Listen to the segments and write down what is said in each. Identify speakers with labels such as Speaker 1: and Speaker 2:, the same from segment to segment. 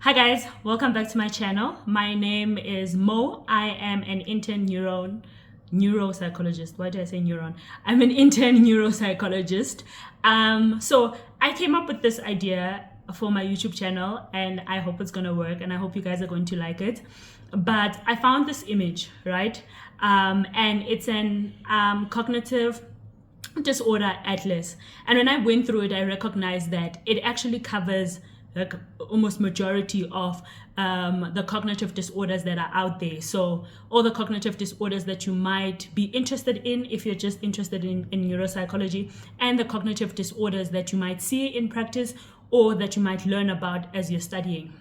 Speaker 1: Hi guys, welcome back to my channel. My name is Mo. I am an intern neuropsychologist. Why did I say neuron? I'm an intern neuropsychologist. So I came up with this idea for my YouTube channel and I hope it's gonna work and I hope you guys are going to like it. But I found this image, right? And it's an cognitive disorder atlas. And when I went through it, I recognized that it actually covers like almost majority of the cognitive disorders that are out there. So all the cognitive disorders that you might be interested in if you're just interested in neuropsychology, and the cognitive disorders that you might see in practice or that you might learn about as you're studying.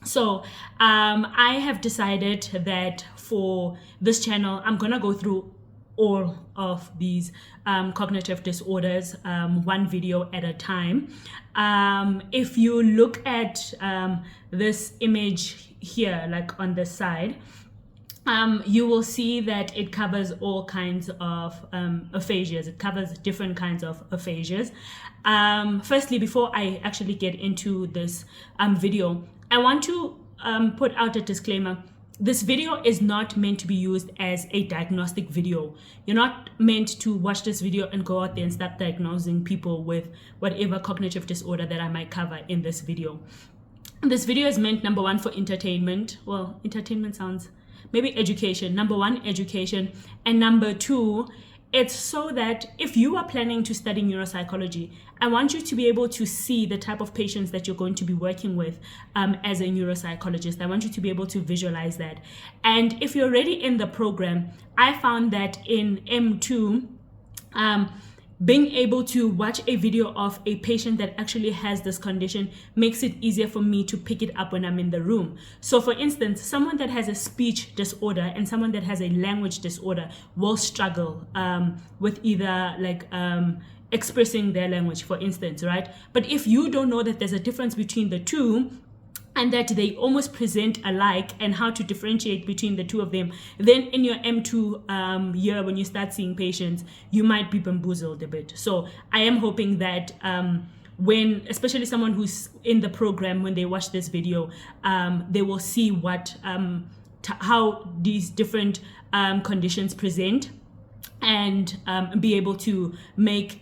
Speaker 1: So I have decided that for this channel, I'm gonna go through all of these cognitive disorders, one video at a time. If you look at this image here, like on the side, you will see that it covers all kinds of aphasias. It covers different kinds of aphasias. Firstly, before I actually get into this video, I want to put out a disclaimer. This video is not meant to be used as a diagnostic video. You're not meant to watch this video and go out there and start diagnosing people with whatever cognitive disorder that I might cover in this video. This video is meant, number one, for entertainment. Well, entertainment sounds, maybe education. Number one, education. And number two, it's so that if you are planning to study neuropsychology, I want you to be able to see the type of patients that you're going to be working with as a neuropsychologist. I want you to be able to visualize that. And if you're already in the program, I found that in M2, being able to watch a video of a patient that actually has this condition makes it easier for me to pick it up when I'm in the room. So for instance, someone that has a speech disorder and someone that has a language disorder will struggle with either like expressing their language, for instance, right? But if you don't know that there's a difference between the two, and that they almost present alike and how to differentiate between the two of them, then in your M2 year, when you start seeing patients, you might be bamboozled a bit. So I am hoping that when, especially someone who's in the program, when they watch this video, they will see how these different conditions present and be able to make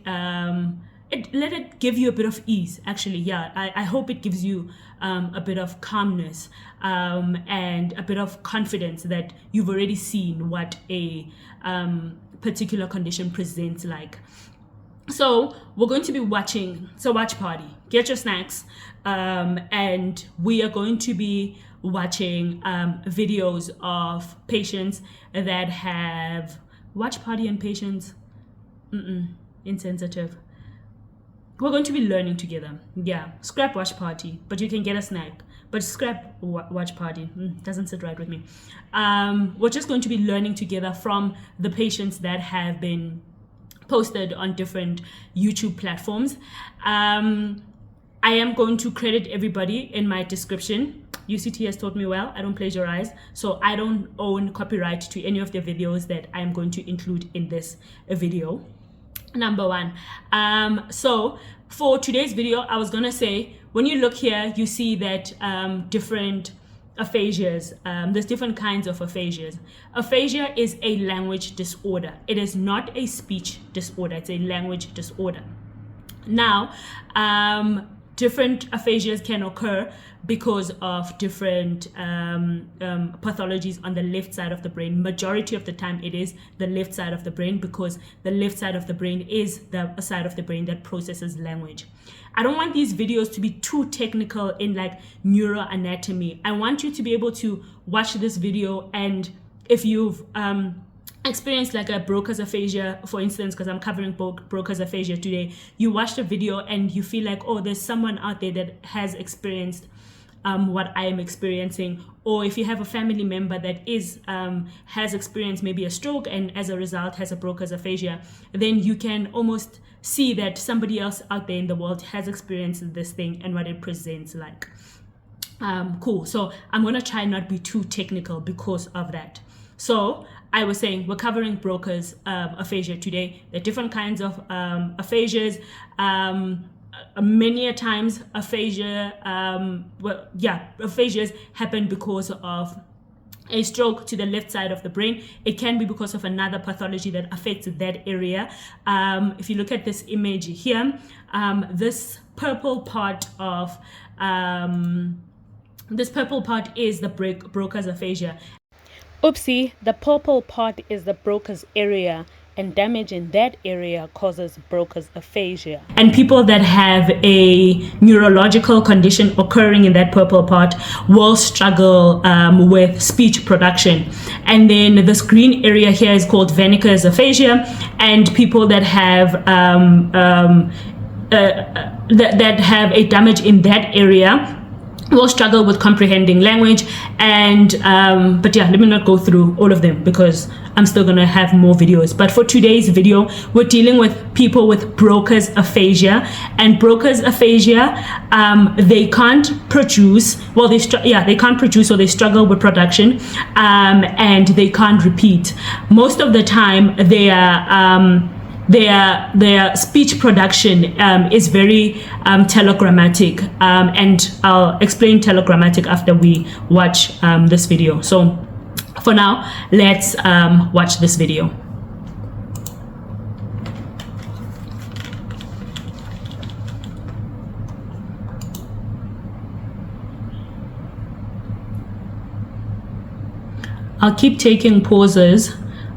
Speaker 1: let it give you a bit of ease. Actually, yeah, I hope it gives you a bit of calmness and a bit of confidence that you've already seen what a particular condition presents like. So we're going to be watching, so watch party, get your snacks, and we are going to be watching videos of patients that have watch party and patients, insensitive. We're going to be learning together. Yeah, scrap watch party, but you can get a snack. But scrap watch party, doesn't sit right with me. We're just going to be learning together from the patients that have been posted on different YouTube platforms. I am going to credit everybody in my description. UCT has taught me well, I don't plagiarize, so I don't own copyright to any of the videos that I'm going to include in this video. Number one. So for today's video, I was gonna say, when you look here, you see that different aphasias, there's different kinds of aphasias. Aphasia is a language disorder. It is not a speech disorder, it's a language disorder. Now, different aphasias can occur because of different pathologies on the left side of the brain. Majority of the time it is the left side of the brain, because the left side of the brain is the side of the brain that processes language. I don't want these videos to be too technical in like neuroanatomy. I want you to be able to watch this video, and if you've experienced like a Broca's aphasia, for instance, because I'm covering Broca's aphasia today, you watch the video and you feel like, oh, there's someone out there that has experienced what I am experiencing. Or if you have a family member that is has experienced maybe a stroke and as a result has a Broca's aphasia, then you can almost see that somebody else out there in the world has experienced this thing and what it presents like. Cool. So I'm going to try not be too technical because of that. So I was saying we're covering Broca's aphasia today. There are different kinds of aphasias. many a times aphasia, aphasias happen because of a stroke to the left side of the brain. It can be because of another pathology that affects that area. If you look at this image here, this purple part is the Broca's aphasia. Oopsie, the purple part is the Broca's area, and damage in that area causes Broca's aphasia. And people that have a neurological condition occurring in that purple part will struggle with speech production. And then this green area here is called Wernicke's aphasia, and people that have that have a damage in that area will struggle with comprehending language. And but yeah, let me not go through all of them because I'm still gonna have more videos. But for today's video, we're dealing with people with Broca's aphasia. And Broca's aphasia, they can't produce, well, they can't produce, or they struggle with production, and they can't repeat. Most of the time, their speech production is very telegrammatic, and I'll explain telegrammatic after we watch this video. So for now, let's watch this video. I'll keep taking pauses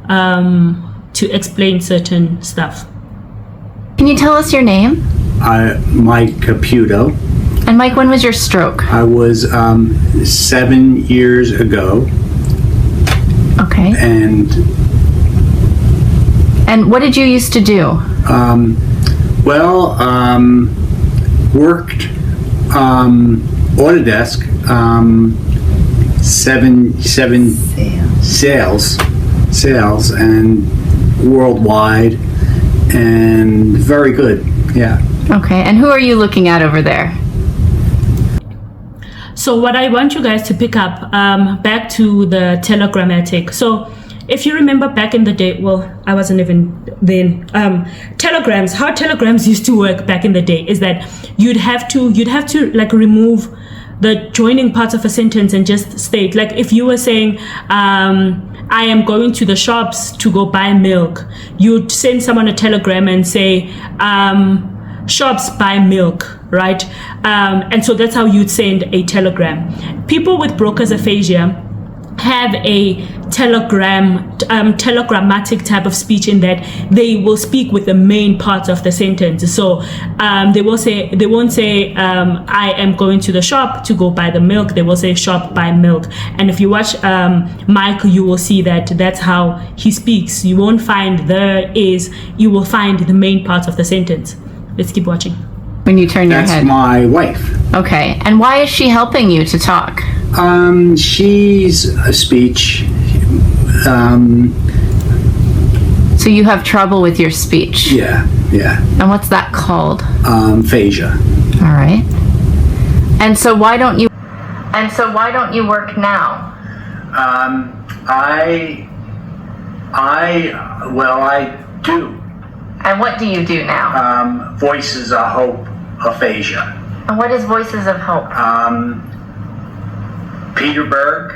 Speaker 1: to explain certain stuff.
Speaker 2: Can you tell us your name?
Speaker 3: Mike Caputo.
Speaker 2: And Mike, when was your stroke?
Speaker 3: I was 7 years ago.
Speaker 2: Okay.
Speaker 3: And
Speaker 2: what did you used to do?
Speaker 3: Worked Autodesk, sales and worldwide, and very good. Yeah.
Speaker 2: Okay. And who are you looking at over there?
Speaker 1: So what I want you guys to pick up, back to the telegrammatic. So if you remember back in the day, well, I wasn't even then, telegrams, how telegrams used to work back in the day is that you'd have to like remove the joining parts of a sentence and just state, like if you were saying, I am going to the shops to go buy milk, you'd send someone a telegram and say, shops buy milk, right? And so that's how you'd send a telegram. People with Broca's aphasia have a telegrammatic type of speech in that they will speak with the main parts of the sentence. So they won't say I am going to the shop to go buy the milk. They will say shop buy milk. And if you watch Mike, you will see that that's how he speaks. You won't find you will find the main parts of the sentence. Let's keep watching.
Speaker 2: When you turn your head.
Speaker 3: That's my wife.
Speaker 2: Okay. And why is she helping you to talk?
Speaker 3: She's a speech.
Speaker 2: So you have trouble with your speech?
Speaker 3: Yeah.
Speaker 2: And what's that called?
Speaker 3: Aphasia.
Speaker 2: All right. And so why don't you work now?
Speaker 3: I do.
Speaker 2: And what do you do now?
Speaker 3: Voices of Hope aphasia.
Speaker 2: And what is Voices of Hope?
Speaker 3: Peterburg,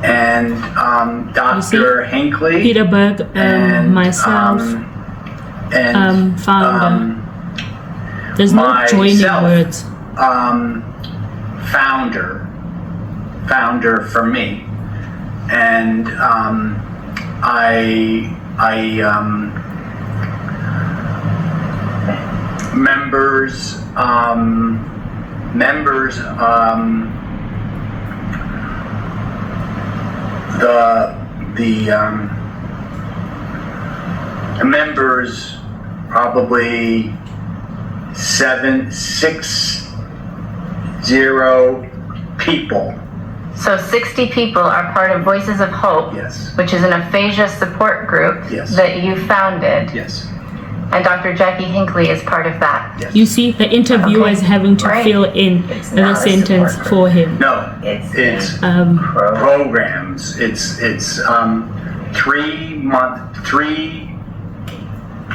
Speaker 3: and Dr. Hinckley.
Speaker 1: Peterburg, and myself, founder. There's no joining words.
Speaker 3: Founder for me, and members, the members, probably 60 people.
Speaker 2: So 60 people are part of Voices of Hope,
Speaker 3: Yes.
Speaker 2: which is an aphasia support group
Speaker 3: Yes.
Speaker 2: that you founded.
Speaker 3: Yes.
Speaker 2: And Dr. Jackie Hinckley is part of that.
Speaker 3: Yes.
Speaker 1: You see, the interviewer is having to fill in the sentence for him.
Speaker 3: No, it's programs. It's 3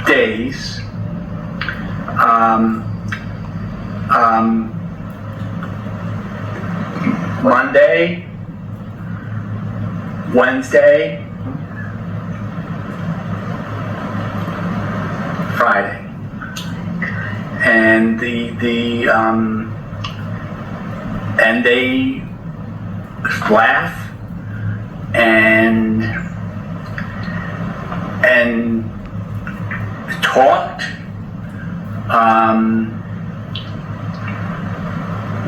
Speaker 3: days. Um, Monday, Wednesday, Friday, and and they laugh and talked.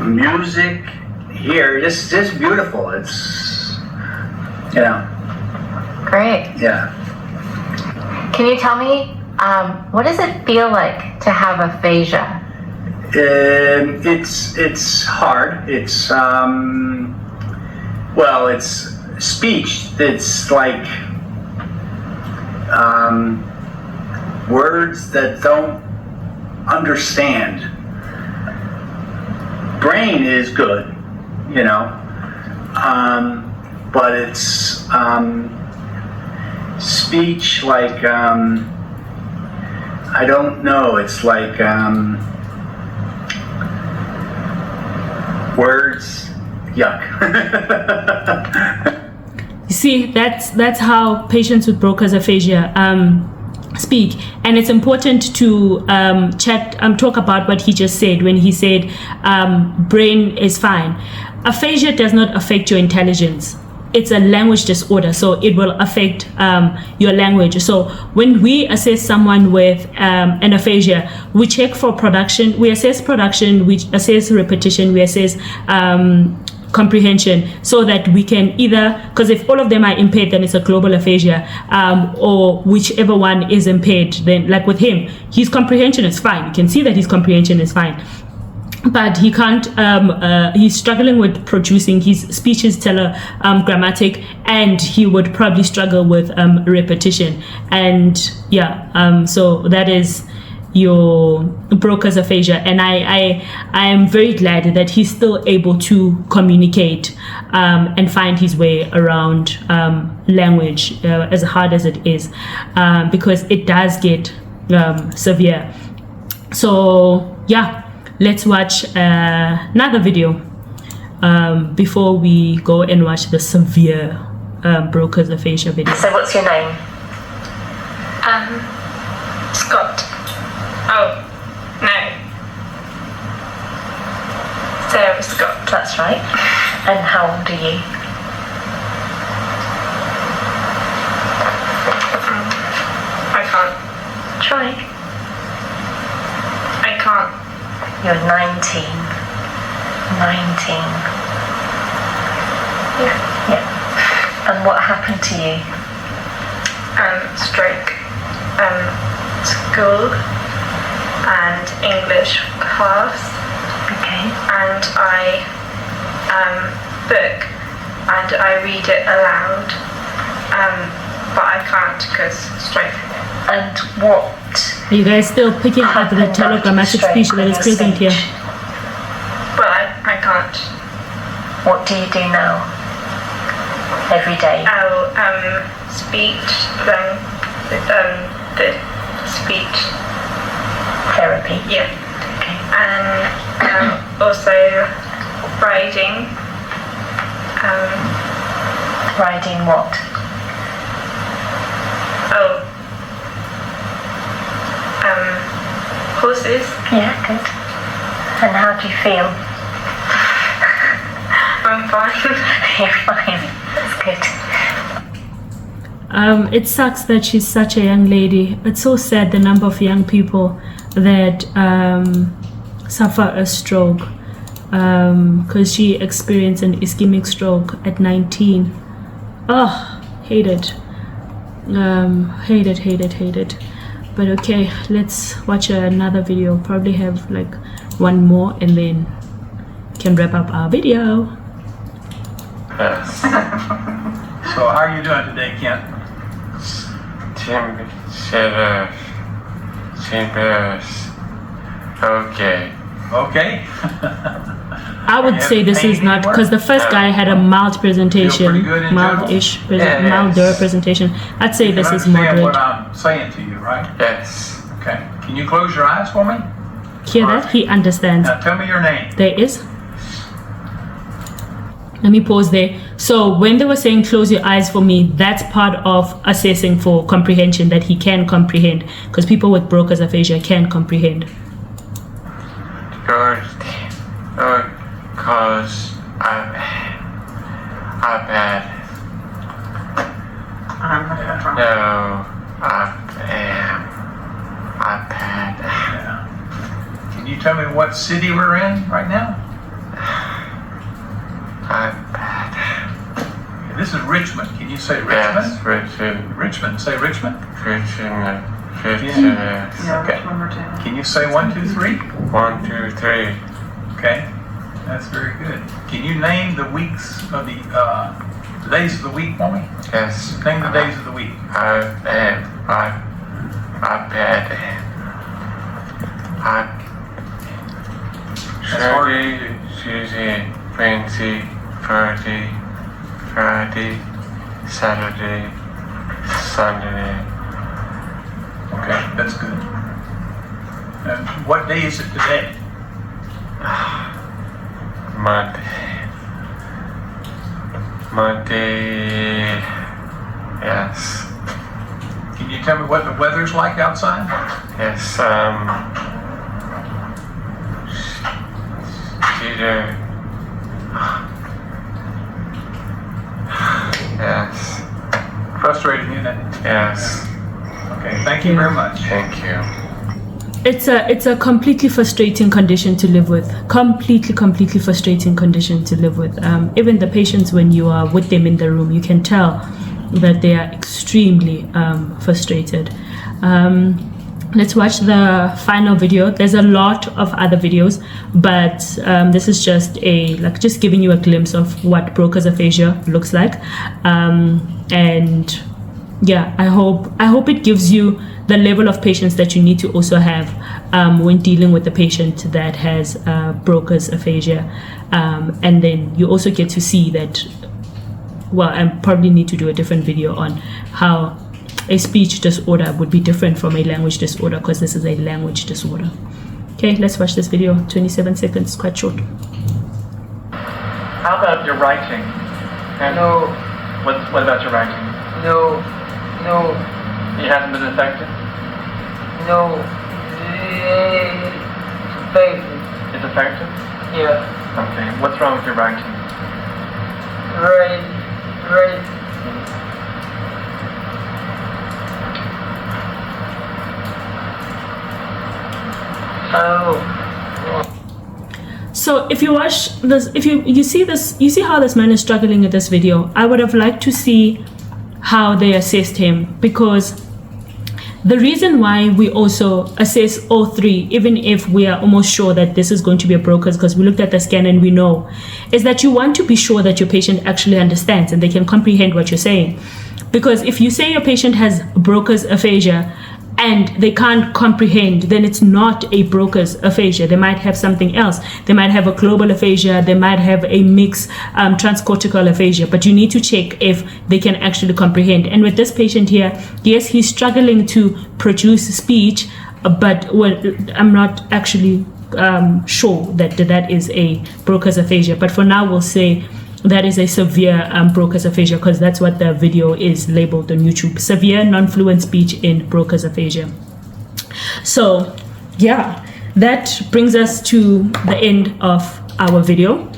Speaker 3: Music here, just beautiful. It's, you know.
Speaker 2: Great.
Speaker 3: Yeah.
Speaker 2: Can you tell me, what does it feel like to have aphasia?
Speaker 3: It's hard. It's well, it's speech. It's like words that don't understand. Brain is good, you know, but it's speech, like I don't know. It's like words. Yuck.
Speaker 1: You see, that's how patients with Broca's aphasia speak, and it's important to talk about what he just said when he said brain is fine. Aphasia does not affect your intelligence. It's a language disorder, so it will affect your language. So when we assess someone with an aphasia, we check for production, we assess production, we assess repetition, we assess comprehension, so that we can either, because if all of them are impaired, then it's a global aphasia, or whichever one is impaired, then like with him, his comprehension is fine. You can see that his comprehension is fine, but he can't, he's struggling with producing. His speech is telegrammatic, and he would probably struggle with repetition. And yeah, so that is your Broca's aphasia, and I am very glad that he's still able to communicate and find his way around language, as hard as it is, because it does get severe. So yeah, let's watch another video before we go and watch the severe Broca's aphasia video.
Speaker 2: So what's your name?
Speaker 4: Scott. Oh, no. Sarah Scott.
Speaker 2: That's right. And how old are you?
Speaker 4: I can't.
Speaker 2: Try.
Speaker 4: I can't.
Speaker 2: You're 19. 19. Yeah. And what happened to you?
Speaker 4: Stroke. School and English class.
Speaker 2: Okay.
Speaker 4: And I book and I read it aloud. But I can't because stroke.
Speaker 2: And what?
Speaker 1: Are you guys still picking up the telegrammatic speech that is present here?
Speaker 4: But I can't.
Speaker 2: What do you do now? Every day?
Speaker 4: Speech, the speech
Speaker 2: Therapy?
Speaker 4: yeah,
Speaker 2: Okay.
Speaker 4: and also riding.
Speaker 2: Riding what?
Speaker 4: Horses.
Speaker 2: Yeah, good. And how do you feel?
Speaker 4: I'm fine.
Speaker 2: You're fine. That's good.
Speaker 1: It sucks that she's such a young lady. It's so sad, the number of young people that suffer a stroke, because she experienced an ischemic stroke at 19. Oh, hate it. Hate it. But okay, let's watch another video. Probably have like one more, and then can wrap up our video.
Speaker 5: Yes.
Speaker 6: So how are you doing today, Kent?
Speaker 5: Severities. Okay.
Speaker 6: Okay.
Speaker 1: I would say this is not, because the first guy had a mild presentation,
Speaker 6: pretty good in
Speaker 1: mild-ish,
Speaker 5: Yes.
Speaker 1: milder presentation. I'd say this is
Speaker 6: understand what
Speaker 1: moderate.
Speaker 6: I'm saying to you, right?
Speaker 5: Yes.
Speaker 6: Okay. Can you close your eyes for me?
Speaker 1: Hear that? He understands.
Speaker 6: Now tell me your name.
Speaker 1: There is. Let me pause there. So when they were saying close your eyes for me, that's part of assessing for comprehension, that he can comprehend, because people with Broca's aphasia can comprehend.
Speaker 5: Because I've had no, I've had.
Speaker 6: Can you tell me what city we're in right now? This is Richmond. Can you say Richmond?
Speaker 5: Yes, Richmond.
Speaker 6: Richmond. Say Richmond.
Speaker 5: Richmond.
Speaker 6: Okay. Can you say 1, 2, 3?
Speaker 5: 1, 2, 3.
Speaker 6: Okay. That's very good. Can you name the weeks of the days of the week for me?
Speaker 5: Yes.
Speaker 6: Name the days of the week.
Speaker 5: I've had
Speaker 6: That's hard to
Speaker 5: Saturday,
Speaker 6: do.
Speaker 5: Tuesday, Wednesday, Thursday, Friday, Saturday, Sunday.
Speaker 6: Okay, that's good. And what day is it today?
Speaker 5: Monday, yes.
Speaker 6: Can you tell me what the weather's like outside?
Speaker 5: Yes, Peter. Yes,
Speaker 6: Frustrating, isn't it?
Speaker 5: yes,
Speaker 6: Okay, thank you very much.
Speaker 5: thank you.
Speaker 1: It's a completely frustrating condition to live with. Completely frustrating condition to live with. Even the patients, when you are with them in the room, you can tell that they are extremely frustrated. Let's watch the final video. There's a lot of other videos, but this is just just giving you a glimpse of what Broca's aphasia looks like. And yeah, I hope it gives you the level of patience that you need to also have when dealing with a patient that has Broca's aphasia. And then you also get to see that, well, I probably need to do a different video on how a speech disorder would be different from a language disorder, because this is a language disorder. Okay, let's watch this video. 27 seconds, quite short.
Speaker 7: How about your writing? And
Speaker 4: No,
Speaker 7: what about your writing?
Speaker 4: no, no,
Speaker 7: It hasn't been affected?
Speaker 4: no. Baby,
Speaker 7: It's affected?
Speaker 4: yeah,
Speaker 7: Okay. What's wrong with your writing?
Speaker 4: right. Oh,
Speaker 1: So if you watch this, if you see this, you see how this man is struggling in this video. I would have liked to see how they assessed him, because the reason why we also assess all three, even if we are almost sure that this is going to be a Broca's, because we looked at the scan and we know, is that you want to be sure that your patient actually understands and they can comprehend what you're saying. Because if you say your patient has Broca's aphasia and they can't comprehend, then it's not a Broca's aphasia. They might have something else. They might have a global aphasia. They might have a mixed transcortical aphasia. But you need to check if they can actually comprehend. And with this patient here, yes, he's struggling to produce speech, but I'm not actually sure that that is a Broca's aphasia. But for now, we'll say that is a severe Broca's aphasia, because that's what the video is labeled on YouTube. Severe non-fluent speech in Broca's aphasia. So yeah, that brings us to the end of our video.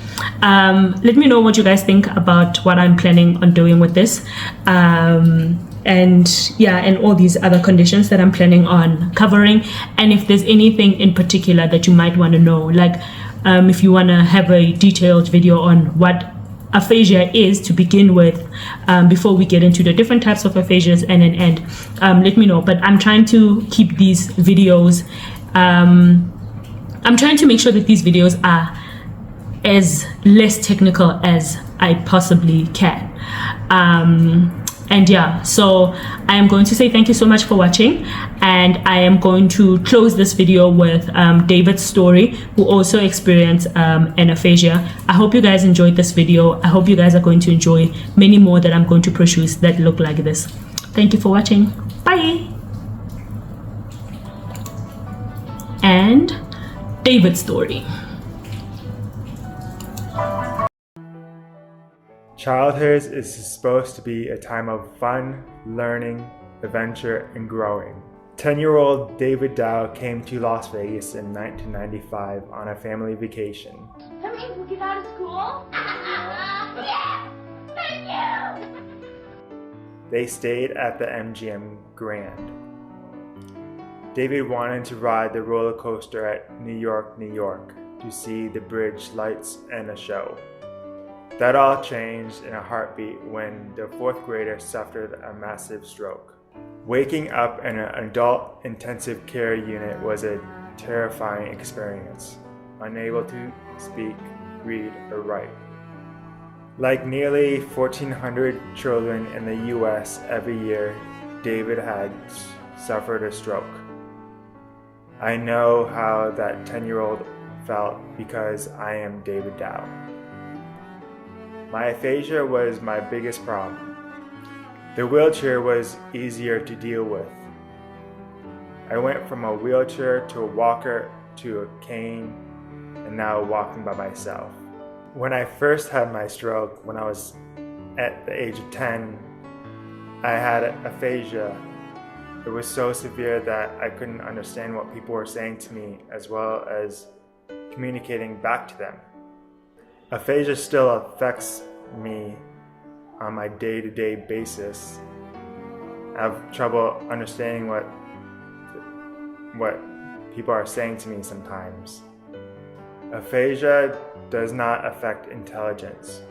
Speaker 1: Let me know what you guys think about what I'm planning on doing with this. And yeah, and all these other conditions that I'm planning on covering. And if there's anything in particular that you might want to know, like if you want to have a detailed video on what aphasia is to begin with, before we get into the different types of aphasias and an end, let me know. But I'm trying to keep these videos, I'm trying to make sure that these videos are as less technical as I possibly can. And yeah, so I am going to say thank you so much for watching, and I am going to close this video with David's story, who also experienced an aphasia. I hope you guys enjoyed this video. I hope you guys are going to enjoy many more that I'm going to produce that look like this. Thank you for watching. Bye. And David's story.
Speaker 8: Childhood is supposed to be a time of fun, learning, adventure, and growing. 10-year-old David Dow came to Las Vegas in 1995 on a family vacation.
Speaker 9: That means we'll get out of school? Yes! Thank you!
Speaker 8: They stayed at the MGM Grand. David wanted to ride the roller coaster at New York, New York to see the bridge lights and a show. That all changed in a heartbeat when the fourth grader suffered a massive stroke. Waking up in an adult intensive care unit was a terrifying experience, unable to speak, read, or write. Like nearly 1,400 children in the US every year, David had suffered a stroke. I know how that 10-year-old felt because I am David Dow. My aphasia was my biggest problem. The wheelchair was easier to deal with. I went from a wheelchair to a walker to a cane, and now walking by myself. When I first had my stroke, when I was at the age of 10, I had aphasia. It was so severe that I couldn't understand what people were saying to me, as well as communicating back to them. Aphasia still affects me on my day-to-day basis. I have trouble understanding what people are saying to me sometimes. Aphasia does not affect intelligence.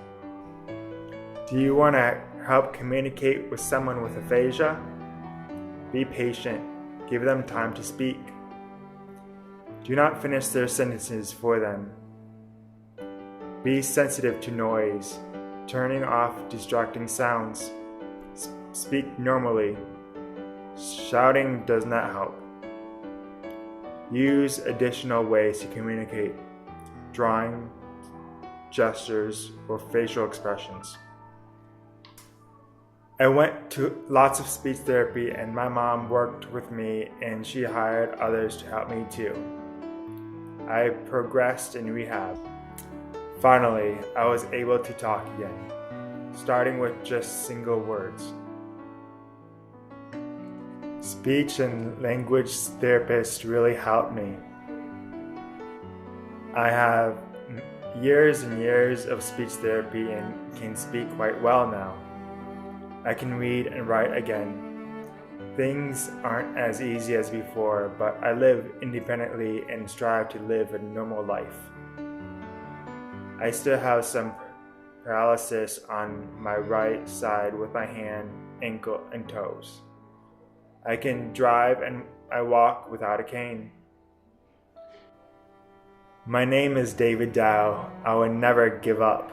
Speaker 8: Do you want to help communicate with someone with aphasia? Be patient. Give them time to speak. Do not finish their sentences for them. Be sensitive to noise, turning off distracting sounds. Speak normally. Shouting does not help. Use additional ways to communicate, drawing, gestures, or facial expressions. I went to lots of speech therapy, and my mom worked with me, and she hired others to help me too. I progressed in rehab. Finally, I was able to talk again, starting with just single words. Speech and language therapists really helped me. I have years and years of speech therapy and can speak quite well now. I can read and write again. Things aren't as easy as before, but I live independently and strive to live a normal life. I still have some paralysis on my right side with my hand, ankle, and toes. I can drive and I walk without a cane. My name is David Dow. I will never give up.